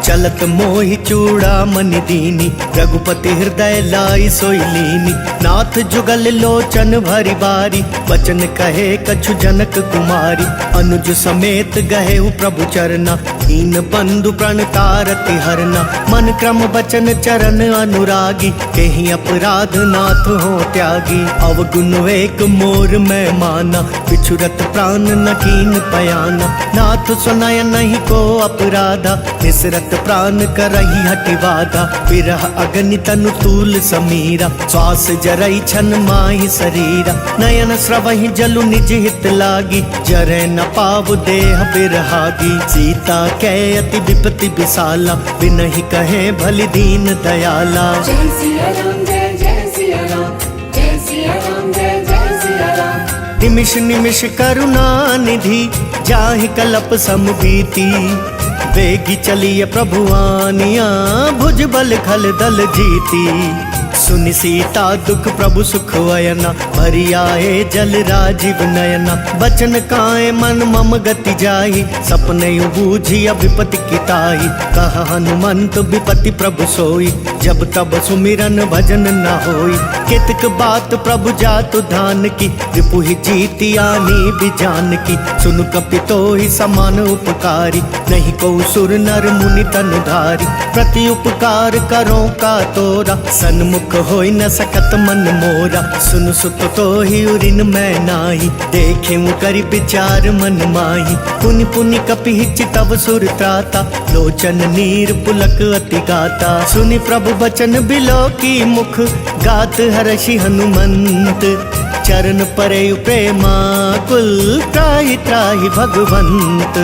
Speaker 1: चलत मोहि चूड़ा मन दीनी, रघुपति हृदय लाई सोई लीनी। नाथ जुगल लोचन भरी बारी, वचन कहे कछु जनक कुमारी। अनुज समेत गहे प्रभु चरना, दीन बंधु प्रण तारति हरना। मन क्रम वचन चरण अनुरागी, केहि अपराध नाथ हो त्यागी। अवगुण एक मोर मैं माना, बिछुरत प्राण न कीन पयाना। नाथ सुनय नहीं को अपराधा, निसरत प्राण करही हटि बाधा। विरह अग्नि तनु तूल समीरा, श्वास जरई छन माहि शरीरा। नयन स्रवहि जलु निज हित लागी, जरै न पाव देह बिरहागी। सीता कै अति विपति विशाला, बिनहि कहे भलि दीन दयाला।
Speaker 2: जय सिया राम जय जय सिया राम, जय सिया राम जय जय सिया राम।
Speaker 1: निमिष निमिष करुणा निधि, जाहि कलप समभीति। वेगी चलिए प्रभु आनिया, भुज बल खल दल जीती। सुनि सीता दुख प्रभु सुख वयना, भरी आए जल राजीव नयना। बचन काए मन मम गति जाहि, सपने बूझी विपति किताही। कह हनुमंत विपति प्रभु सोई, जब तब सुमिरन भजन न होई। कितक बात प्रभु जातु धान की, रिपु ही जीती आनी बिजान की। सुन कपितो ही समान उपकारी, नहीं को सुर नर मुनि तनु धारी। प्रति उपकार करो का तोरा, सन्मुख होई न सकत मन मोरा। सुन सुत तो ही उरिन मैं नाही, देखे करि विचार मन माही। पुनि पुनि कपि चितव सुर त्राता, लोचन नीर पुलक अति गाता। सुनि प्रभु बचन बिलो की मुख, गात हर्षि हनुमंत। चरण परे प्रेमा कुल, त्राहि त्राहि भगवंत।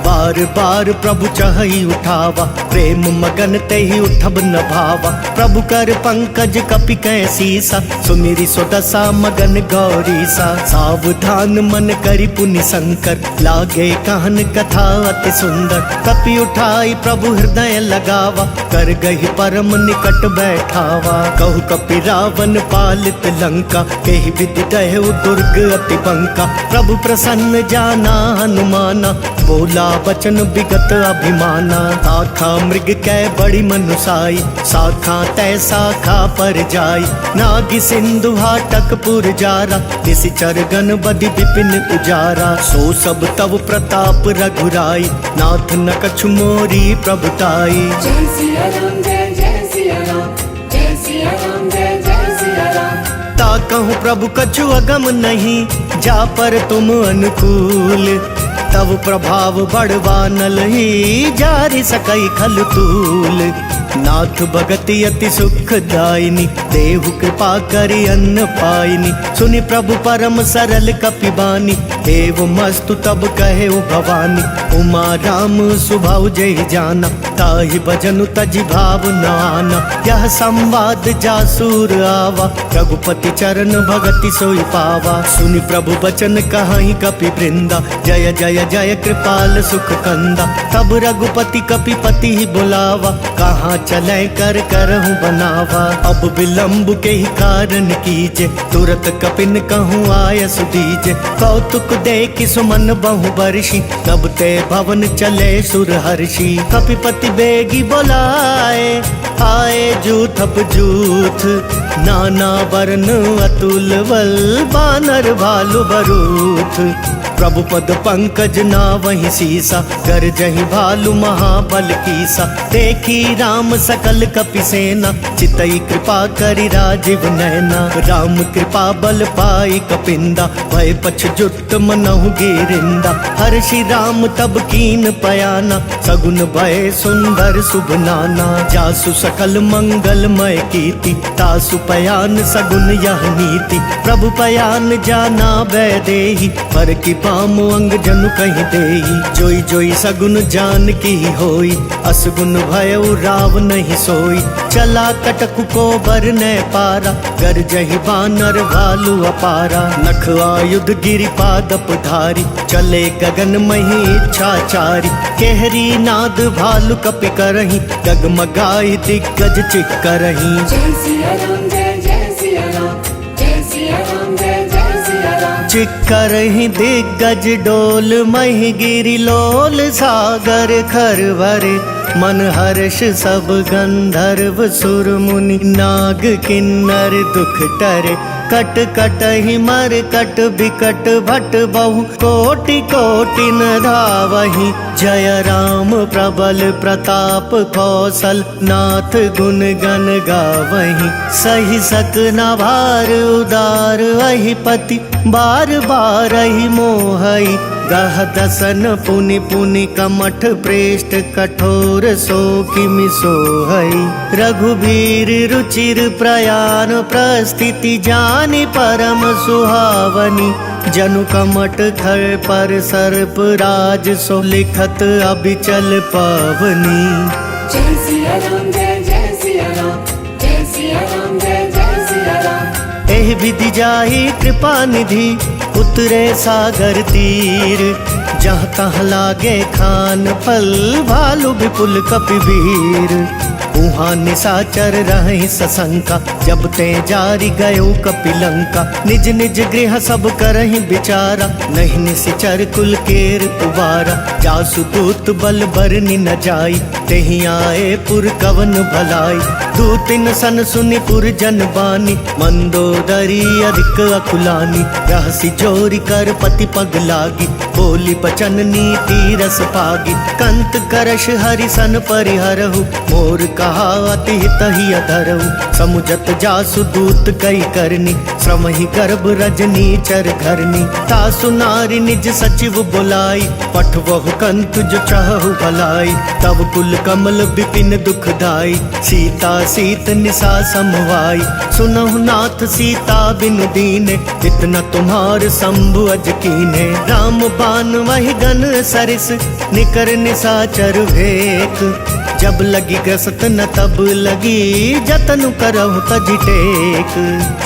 Speaker 1: बार बार प्रभु चहई उठावा, प्रेम मगन तेहि उठब न भावा। प्रभु कर पंकज कपि कैसीसा, सुमिरि सुदशा मगन गौरीसा। सावधान मन करि पुनि शंकर, लागे कहन कथा अति सुंदर। कपि उठाई प्रभु हृदय लगावा, कर गही परम निकट बैठावा। कहु कपि रावण पालित लंका, केहि विधि दहु दुर्ग अति बंका। प्रभु प्रसन्न जाना हनुमाना, बोला बचन विगत अभिमाना। आखा मृग कै बड़ी मनुसाई, शाखा तय शाखा पर जाई। नागी सिंधु हाटक पुर जारा, निशिचर गण बदि विपिन उजारा। सो सब तव प्रताप रघुराई, नाथ न कछु मोरी प्रभुताई।
Speaker 2: जय सिया राम जय जय सिया राम, जय सिया राम जय जय सिया राम।
Speaker 1: ता कहूँ प्रभु कछु अगम नहीं, जा पर तुम अनुकूल। तब प्रभाव बढ़वा नल ही, जारि सकई खल तूल। नाथ भगति अति सुखदायिनी, देहु कृपा करि अन्न पाइनी। सुनि प्रभु परम सरल कपिबानी, एवं मस्तु तब कहे भवानी। उमा राम सुभाव जय जाना, ताहि भजनु तजि भाव न आना। यह संवाद जासूर आवा, रघुपति चरण भगति सोई पावा। सुनि प्रभु बचन कहाई कपि वृंदा, जय जय जय कृपाल सुख कंदा। तब रघुपति कपिपति ही बुलावा, कहाँ चले कर करहूँ बनावा। अब विलम्ब के ही कारण कीजे, तुरत कपिन कहूँ आय सुदीजे। कौतुक देखि सुमन बहु बरसी, तब ते भवन चले सुर हर्षि। कपिपति बेगी बोलाए, आए जूथप जूथ। नाना वर्ण अतुल बल, बानर भालु बरूथ। प्रभु पद पंकज ना वही सीसा, कर जही भालु महाबल कीसा। देखी राम सकल कपि सेना, चितई कृपा करि राजीव नैना। राम कृपा बल पाई कपिंदा, भय पछ जुट मनहु गिरिंदा। हर्षि राम तब कीन पयाना, सगुन भय सुंदर शुभ नाना। जासु सकल मंगलमय कीर्ति, तासु पयान सगुन यह नीति। प्रभु पयान जाना भय देहि, पर की पाम अंग जनु कहीं देई। जोई जोई सगुन जान की होई, असगुन भयउ राव नहीं सोई। चला कटकु को बर न पारा, गर जही बानर भालु अपारा। नख आयुध गिरि पादप धारी, चले गगन मही इच्छाचारी। केहरी नाद भालु कपि करही, डगमगाई दिग्गज चिक करही।
Speaker 2: जय सिया राम जय जय सिया राम, जय सिया राम जय जय सिया राम।
Speaker 1: चिक्कर ही दिग्गज डोल, मही गिरि लोल सागर खरवरे। मन हर्ष सब गंधर्व सुर मुनि, नाग किन्नर दुख टरे। कट कट ही मर कट बिकट भट बहु, कोटि कोटि न धावही। जय राम प्रबल प्रताप कौशल, नाथ गुण गण गावही। सही सक न भार उदार, अहि पति बार बार ही मोहई। गह दसन पुनि पुनि कमठ, प्रेष्ठ कठोर सो किमि सोहई। रघुबीर रुचिर प्रयाण, प्रस्थिति जानि परम सुहावनी। जनु कमठ खर पर सर्प राज, सो लिखत अबिचल पावनी।
Speaker 2: जय सिया राम जय जय सिया राम, जय सिया राम जय जय सिया राम।
Speaker 1: एहि विधि जाहि कृपा निधि, उतरे सागर तीर। जहाँ तहाँ लागे खान फल, भालु विपुल कपिवीर। उहाँ निशाचर रहि सशंका, जब ते जारी गयो कपिलंका। निज निज गृह सब करहि विचारा, नहीं निशिचर कुल केर उबारा। जासु दूत बल बरनि न जाई, तेहि आए पुर कवन भलाई। दूतिन सन सुनि पुर जन बानी, मंदोदरी अधिक अकुलानी। रहसी जोरी कर पति पग लागी, बोली बचन नीति रस पागी। कंत करश हरि सन परिहरहु, मोर कहा अति हित ही अधरहु। समुझत जासु दूत कई करनी, श्रम ही गर्भ रजनी चर घरनी। तासु नारी निज सचिव बुलाई, पठवहु कंत जो चाहु भलाई। तब कुल कमल विपिन दुखदाई, सीता सीत निशा समवाई। सुनहु नाथ सीता बिनु दीने, इतना तुम्हार शंभु अज कीने। राम बान वही गन सरिस, निकर निशाचर भेक। जब लगी ग्रसत न तब लगी, जतन करहु तजि टेक।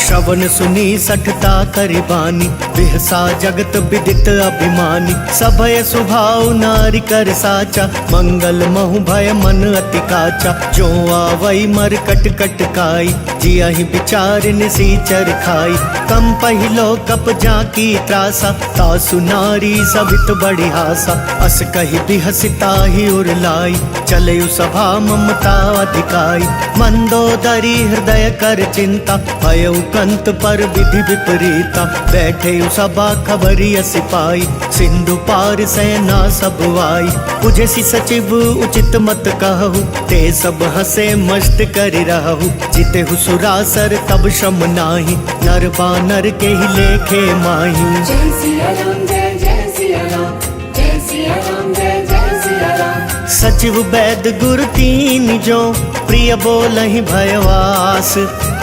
Speaker 1: श्रवण सुनी सठता करि बानी, बिहसा जगत विदित अभिमानी। सभय सुभाव नारी कर साचा, मंगल महु भय मन अति काचा। जो आवई मर कट कट काई, जियहि विचार निसीचर खाई। कम पहिलो कप जाकी त्रासा, तासु नारी सभित बड़ी हासा। अस कहि बिहसिता ही उर लाई, चले सभा ममता अधिकाई। मंदोदरी हृदय कर चिंता, भयउ कंत पर विधि विपरीता। बैठे सभा खबरिय सिपाही, सिंधु पार सेना सब आई। बुझसि सचिव उचित मत कहु, ते सब हंसे मस्त करि रहु। जितेहु सुरासर तब श्रम नाही, नर बानर के ही लेखे माही।
Speaker 2: जय सिया राम जय जय सिया राम, जय सिया राम जय जय सिया राम।
Speaker 1: सचिव वैद गुर तीन जो, प्रिय बोलहि भयवास,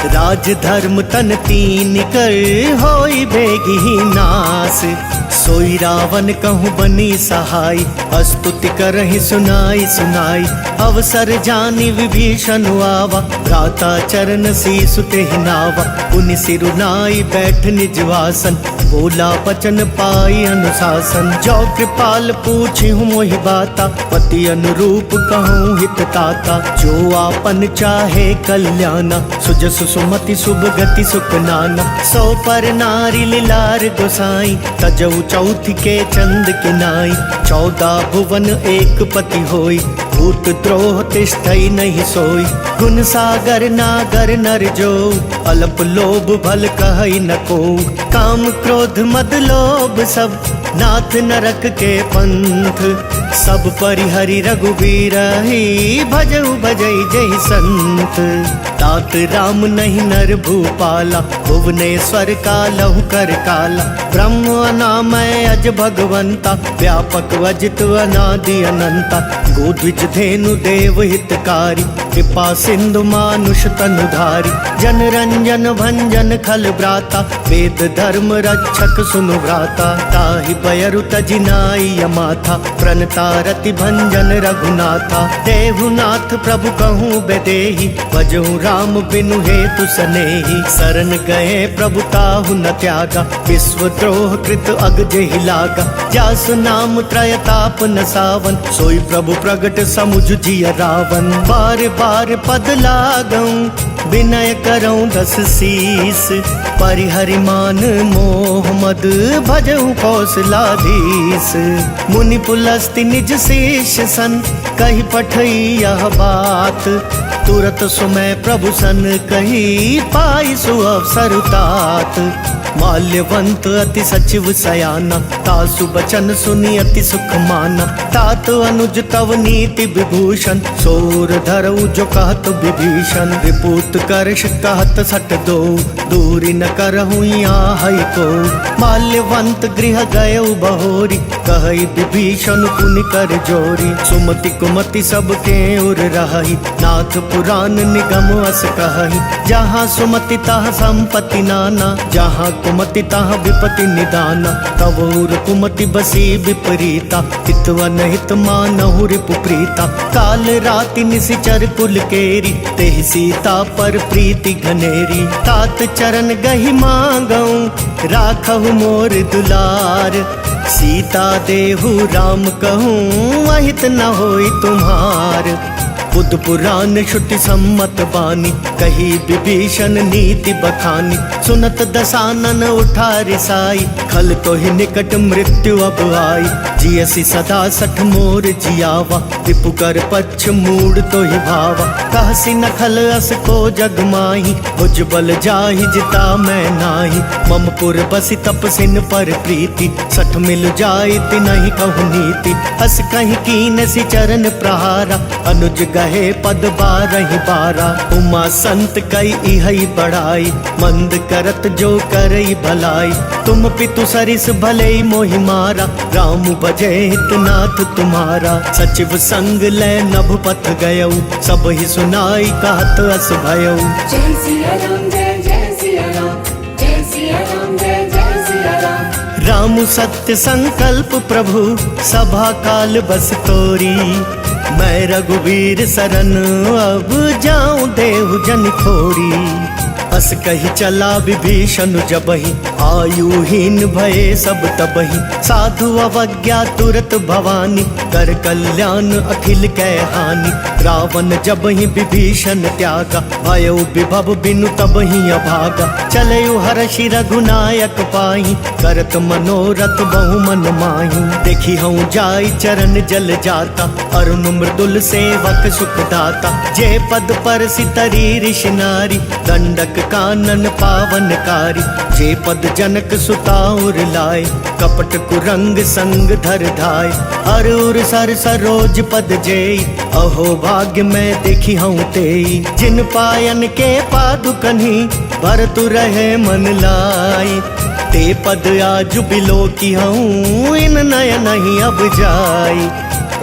Speaker 1: राज धर्म तन तीन कर होई बेगी नास। सोई रावण कहूँ बनी सहाय, स्तुति करहि सुनाई सुनाई। अवसर जानी विभीषण आवा, भ्राता चरण शीसु तेहि नावा। पुनि सिरुनाई बैठ निजवासन, बोला बचन पाई अनुशासन। जो कृपाल पूछिहु मोहि बाता, पति अनुरूप कहूँ हित ताता। जो आपन चाहे कल्याणा, सुजसु सुमति शुभ गति सुख नाना। सो पर नारी लीलार गोसाई, तजऊ चौथी के चंद किनाई। 14 भुवन एक पति होई, भूत द्रोह तिष्ठई नहीं सोई। गुण सागर नागर नर जो, अल्प लोभ भल कहई न को। काम क्रोध मद लोभ सब, नाथ नरक के पंथ। सब परिहरि रघुबीर ही, भजऊ भजई जय संत। तात राम नहीं नर भूपाला, भुवनेश्वर कालहु कर काला। ब्रह्म अनामय अज भगवंता, व्यापक वजित अनादि अनंता। गोद्विज धेनु देव हितकारी, कृपा सिंधु मानुष तनुधारी। जन रंजन भंजन खल ब्राता, वेद धर्म रक्षक सुनु भ्राता। ताहि बयरु तजि नाई माथा, प्रणता रति भंजन रघुनाथा। देहुनाथ प्रभु कहूँ बेदेहि, भजहु राम बिनु हेतु सनेहि। शरण गए प्रभु ताहु न त्यागा, विश्व द्रोह कृत अग जेहि लागा। जासु नाम त्रयताप न सावन, सोई प्रभु प्रगट समुझ जिय रावण। बार बार पद लागऊं, विनय करऊं 10 शीस। परिहरि मान मोह मद, भजहु कौशलाधीश। मुनि पुलस्ति निज शेष सन, कही पठई यह बात। तुरत सुमय प्रभु सन कही, पाई सु अवसर तात। माल्यवंत अति सचिव सयाना, तासु बचन सुनी अति सुख माना। तात अनुज तव नीति विभूषण, सोर धरऊ जो कहत विभीषण। रिपुत करश कहत सट दो, दूरी न करहु यहाँ को। माल्यवंत गृह गयऊ बहोरी, कहई विभीषण पुनि कर जोरी। सुमति कुमति सबके उर रही, नाथ पुराण निगम अस कहई। जहाँ सुमति तहाँ संपत्ति नाना, जहाँ कुमति तहाँ विपति निदाना। तवोर कुमति बसी विपरीता, हितवन हित मानहु रिपु प्रीता। काल राति निशिचर कुल केरी, तेहि सीता पर प्रीति घनेरी। तात चरण गहि मांगऊं, राखहु मोर दुलार। सीता देहु राम कहूँ, अहित न होई तुम्हार। बुद्ध पुराण श्रुति सम्मत बानी, कही विभीषण नीति बखानी। सुनत दसानन उठा रिसाई, खल तो ही निकट मृत्यु अब आई। जियसी सदा 60 मोर जियावा, रिपु कर पक्ष मूड तो ही भावा। कहसी न खल अस को जग माही, भुज बल जाहि जिता मैं नाही। ममपुर बसी तपसिन पर प्रीति, 60 मिल जाई तिनहि कहु नीति। हस कहीं कीन सी चरण प्रहारा, अनुज गहे पद 12 12। उमा संत कई इहई बढ़ाई, मंद करत जो करई भलाई। तुम पितु सरिस भले मोहि मारा, राम बजे हितनाथ तुम्हारा। सचिव संग ले नभ पथ गयऊ, सब ही सुनाई कहत अस भयऊ।
Speaker 2: जय सिया राम जय जय सिया राम, जय सिया राम जय जय सिया राम।
Speaker 1: राम सत्य संकल्प प्रभु, सभा काल बस तोरी। मैं रघुवीर सरन अब जाऊं देहु जन खोरी। अस कही चला विभीषण जबहि, आयुहीन भये सब तबहि। साधु अवज्ञा तुरत भवानी, कर कल्याण अखिल कै हानि। रावण जबहि विभीषण त्यागा, भयउ विभव बिनु तबहि अभागा। चलयु हर्षि रघुनायक पाहि, करत मनोरथ बहु मन माहि। देखी हूँ जाई चरण जल जाता, अरुण मृदुल सेवक सुख दाता। जे पद पर सितरी ऋषि नारी, दंडक कानन पावनकारी। जे पद जनक सुताउर लाए, कपट कुरंग संग धर धाय। अरूर सर सरोज पद जेई, अहो भाग्य मैं देखी हूँ तेई। जिन पायन के पादुकन्ही, भरतु रहे मन लाई। ते पद आज बिलो की हूँ, इन नयन नहीं अब जाई।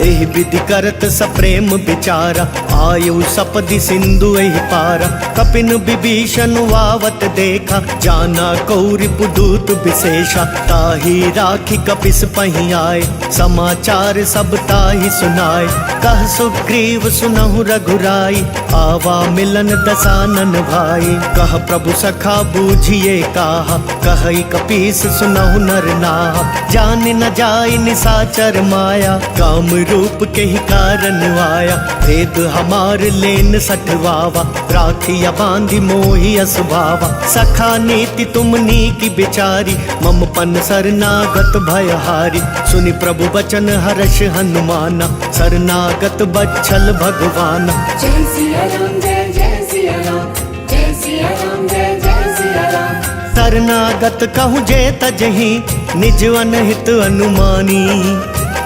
Speaker 1: एहि विधि करत सप्रेम विचारा, आयु सपदि सिंधु एहि पारा। कपिन विभीषण वावत देखा, जाना कौरि पुदूत विशेषा। ताहि राखी कपिस पहि आए, समाचार सब ताहि सुनाए। कह सुग्रीव सुनहु रघुराई, आवा मिलन दसानन भाई। कह प्रभु सखा बूझिए काहा, कहई कपीस सुनहु नर नाहा। जान न जाय निसाचर माया, काम रूप के ही कारण आया। भेद हमार लेन सठवावा, राखिया बांधि मोहि असुभावा। सखा नीति तुमनी की बिचारी, मम पन शरणागत भयहारी। सुनि प्रभु बचन हर्ष हनुमाना, शरणागत बच्छल भगवाना।
Speaker 2: जय सिया राम जय सिया राम, जय सिया राम जय सिया राम।
Speaker 1: शरणागत कहूँ जे तजहि, निज अनहित अनुमानी।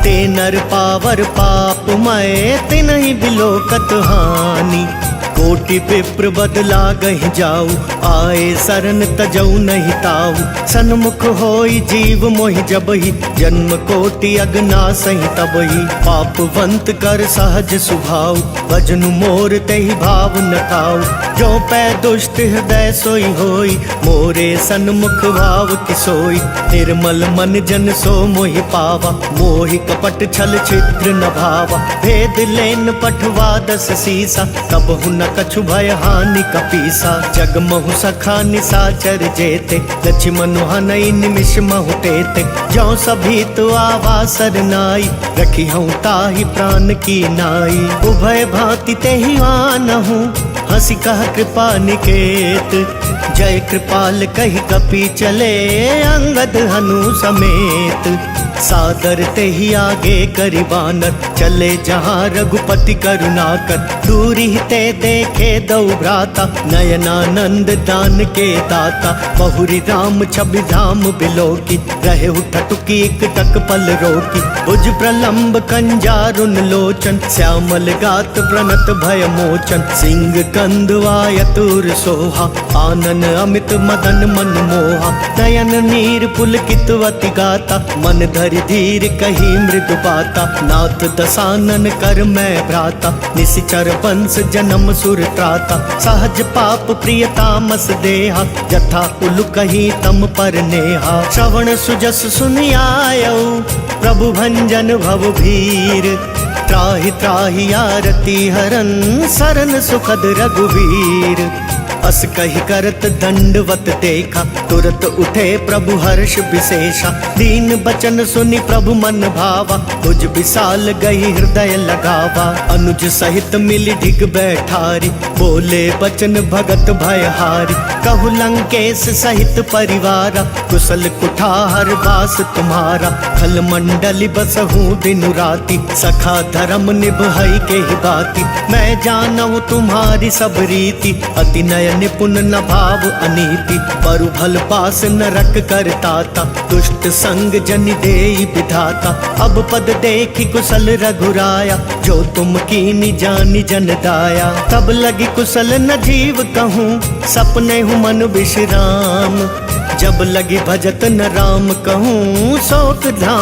Speaker 1: ते नर पावर पाप मय, तिनहि बिलोकत हानि। कोटि विप्र बदला गहि जाऊ, आए शरण तजऊ नहीं ताऊ। सन्मुख होई जीव मोहि जबहि, जन्म कोटि अगना सहि तबहि। पापवंत कर सहज सुभाऊ, भजनु मोर तेहि भाव न खाऊ। जो पै दुष्ट हृदय सोई होई, मोरे सन्मुख भाव किसोई। निर्मल मन जन सो मोहि पावा, मोहि कपट छल छिद्र न भावा। भेद लेन पठवा दस सीसा, तब हुन कछु भय हानि कपीसा। जग महु सखा निसाचर जेते, लक्ष्मण हनई निमिष महु तेते। जो सभी तो आवा सरनाई, रखी हूँ ताहि प्राण की नाई। उभय भांति तेहि आनहु, हंसी कह कृपा निकेत। जय कृपाल कहि कपि चले, अंगद हनु समेत। सादर तेहि आगे करि बानर, चले जहाँ रघुपति करुणाकर। दूरी ते देखे दऊ भ्राता, नयनानंद दान के दाता। बहुरी राम छवि धाम बिलोकी, रहे उठटुकी एक टक पल रोकी। भुज प्रलंब कंजारुन लोचन, श्यामल गात प्रणत भय मोचन। सिंह कंद वायतुर सोहा, आनन अमित मदन मन मोहा। नयन नीर पुलकितवति गाता, मन धरि धीर कही मृदु बाता। नाथ दसानन कर मैं भ्राता, निशिचर वंश जन्म सुर त्राता। सहज पाप प्रिय तामस देहा, जथा कुल कही तम पर नेहा। श्रवण सुजस सुनि आयऊ, प्रभु भंजन भव भीर। त्राहि त्राहि आरती हरन, सरन सुखद रघुवीर। अस कही करत दंडवत देखा, तुरत उठे प्रभु हर्ष विशेषा। दीन बचन सुनि प्रभु मन भावा, तुझ विशाल गई हृदय लगावा। अनुज सहित मिली ढिग बैठारी, बोले बचन भगत भयहारी। कहु लंकेश सहित परिवारा, कुशल कुठार वास तुम्हारा। खल मंडली बसहूँ दिनु राति, सखा धर्म निभई के ही बाती। मैं जानऊ तुम्हारी सब रीति, अति नय निपुण न भाव अनीति। परु भल पास नरक करताता, दुष्ट संग जन देई विधाता। अब पद देखी कुशल रघुराया, जो तुम कीनी जानी जन दाया। तब लगी कुशल न जीव कहूँ, सपने हूँ मन विश्राम। जब लगी भजत न राम कहूँ, शोक धाम